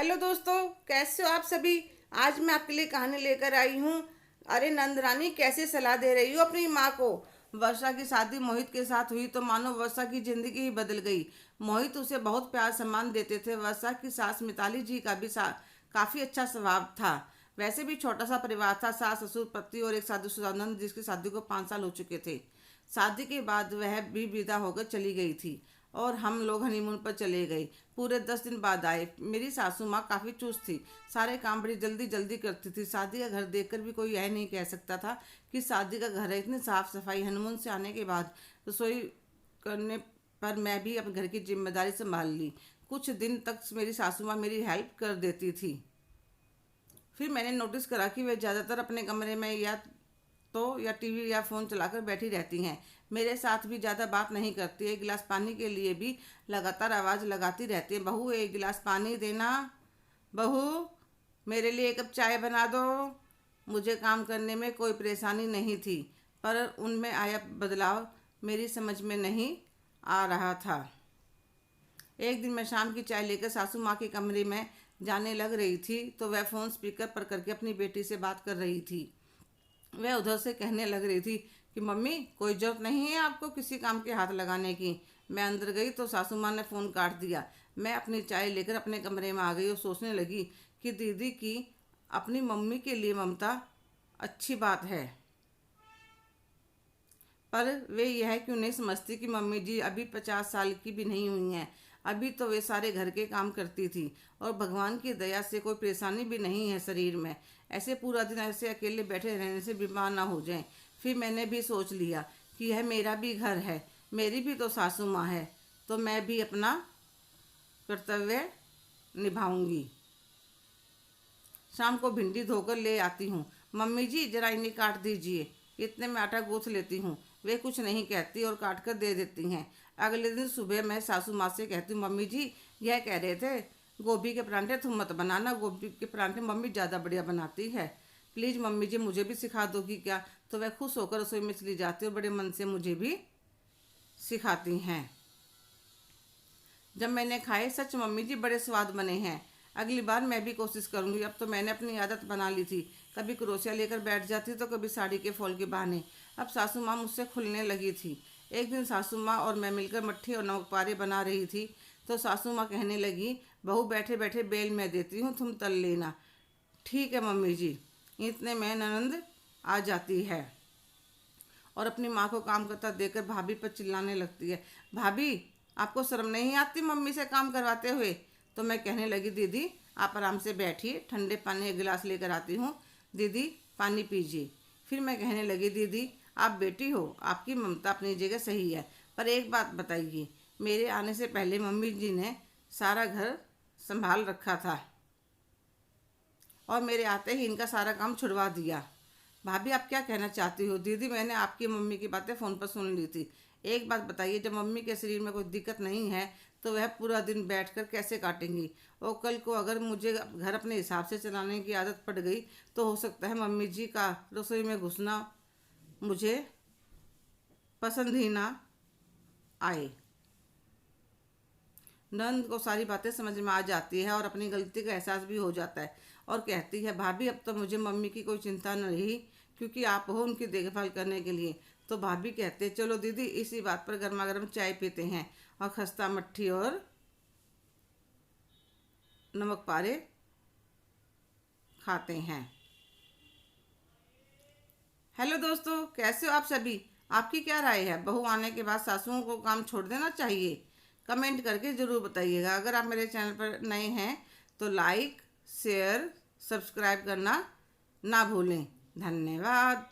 Hello दोस्तों, कैसे हो आप सभी। आज मैं आपके लिए कहानी लेकर आई हूँ। अरे नंदरानी कैसे सलाह दे रही हो अपनी माँ को। वर्षा की शादी मोहित के साथ हुई तो मानो वर्षा की जिंदगी ही बदल गई। मोहित उसे बहुत प्यार सम्मान देते थे। वर्षा की सास मिताली जी का भी काफी अच्छा स्वभाव था। वैसे भी छोटा सा परिवार था, सास ससुर पति और एक शादीशुदा नंद जिसकी शादी को 5 साल हो चुके थे। शादी के बाद वह भी विदा होकर चली गई थी और हम लोग हनीमून पर चले गए। पूरे 10 दिन बाद आए। मेरी सासू माँ काफ़ी चुस्त थी, सारे काम बड़ी जल्दी जल्दी करती थी। शादी का घर देखकर भी कोई यह नहीं कह सकता था कि शादी का घर है। इतनी साफ सफाई। हनीमून से आने के बाद रसोई करने पर मैं भी अपने घर की जिम्मेदारी संभाल ली। कुछ दिन तक मेरी सासू माँ मेरी हेल्प कर देती थी। फिर मैंने नोटिस करा कि वे ज़्यादातर अपने कमरे में या टीवी या फ़ोन चलाकर बैठी रहती हैं। मेरे साथ भी ज़्यादा बात नहीं करती। एक गिलास पानी के लिए भी लगातार आवाज़ लगाती रहती है। बहू, एक गिलास पानी देना। बहू, मेरे लिए एक कप चाय बना दो। मुझे काम करने में कोई परेशानी नहीं थी, पर उनमें आया बदलाव मेरी समझ में नहीं आ रहा था। एक दिन मैं शाम की चाय लेकर सासू माँ के कमरे में जाने लग रही थी तो वह फ़ोन स्पीकर पर करके अपनी बेटी से बात कर रही थी। वह उधर से कहने लग रही थी कि मम्मी, कोई ज़रूरत नहीं है आपको किसी काम के हाथ लगाने की। मैं अंदर गई तो सासू माँ ने फ़ोन काट दिया। मैं अपनी चाय लेकर अपने कमरे में आ गई और सोचने लगी कि दीदी की अपनी मम्मी के लिए ममता अच्छी बात है, पर वे यह क्यों नहीं समझती कि मम्मी जी अभी 50 साल की भी नहीं हुई हैं। अभी तो वे सारे घर के काम करती थी और भगवान की दया से कोई परेशानी भी नहीं है शरीर में। ऐसे पूरा दिन ऐसे अकेले बैठे रहने से बीमार ना हो जाएं। फिर मैंने भी सोच लिया कि यह मेरा भी घर है, मेरी भी तो सासू माँ है, तो मैं भी अपना कर्तव्य निभाऊंगी। शाम को भिंडी धोकर ले आती हूँ। मम्मी जी जरा इन्हें काट दीजिए। इतने में आटा गूँथ लेती हूँ। वे कुछ नहीं कहती और काट कर दे देती हैं। अगले दिन सुबह मैं सासू माँ से कहती हूँ, मम्मी जी यह कह रहे थे गोभी के परांठे तुम मत बनाना, गोभी के परांठे मम्मी ज़्यादा बढ़िया बनाती है। प्लीज़ मम्मी जी मुझे भी सिखा दोगी क्या। तो वह खुश होकर रसोई में चली जाती है और बड़े मन से मुझे भी सिखाती हैं। जब मैंने खाए, सच मम्मी जी बड़े स्वाद बने हैं। अगली बार मैं भी कोशिश करूंगी। अब तो मैंने अपनी आदत बना ली थी। कभी क्रोशिया लेकर बैठ जाती तो कभी साड़ी के फॉल के बहाने। अब सासू माँ मुझसे खुलने लगी थी। एक दिन सासू माँ और मैं मिलकर मट्ठी और नमक पारे बना रही थी तो सासू माँ कहने लगी, बहू बैठे बैठे बेल मैं देती हूँ, तुम तल लेना। ठीक है मम्मी जी। इतने में ननंद आ जाती है और अपनी माँ को काम करता देखकर भाभी पर चिल्लाने लगती है, भाभी आपको शर्म नहीं आती मम्मी से काम करवाते हुए। तो मैं कहने लगी, दीदी आप आराम से बैठिए, ठंडे पानी एक गिलास लेकर आती हूँ, दीदी पानी पीजिए। फिर मैं कहने लगी, दीदी आप बेटी हो, आपकी ममता अपनी जगह सही है, पर एक बात बताइए, मेरे आने से पहले मम्मी जी ने सारा घर संभाल रखा था और मेरे आते ही इनका सारा काम छुड़वा दिया। भाभी आप क्या कहना चाहती हो। दीदी मैंने आपकी मम्मी की बातें फ़ोन पर सुन ली थी। एक बात बताइए, जब मम्मी के शरीर में कोई दिक्कत नहीं है तो वह पूरा दिन बैठकर कैसे काटेंगी। और कल को अगर मुझे घर अपने हिसाब से चलाने की आदत पड़ गई तो हो सकता है मम्मी जी का रसोई में घुसना मुझे पसंद ही ना आए। नंद को सारी बातें समझ में आ जाती है और अपनी गलती का एहसास भी हो जाता है और कहती है, भाभी अब तो मुझे मम्मी की कोई चिंता न रही क्योंकि आप हो उनकी देखभाल करने के लिए। तो भाभी कहते हैं, चलो दीदी इसी बात पर गर्मा गर्म चाय पीते हैं और खस्ता मट्ठी और नमक पारे खाते हैं। हेलो दोस्तों, कैसे हो आप सभी। आपकी क्या राय है, बहू आने के बाद सासुओं को काम छोड़ देना चाहिए। कमेंट करके ज़रूर बताइएगा। अगर आप मेरे चैनल पर नए हैं तो लाइक शेयर सब्सक्राइब करना ना भूलें। धन्यवाद।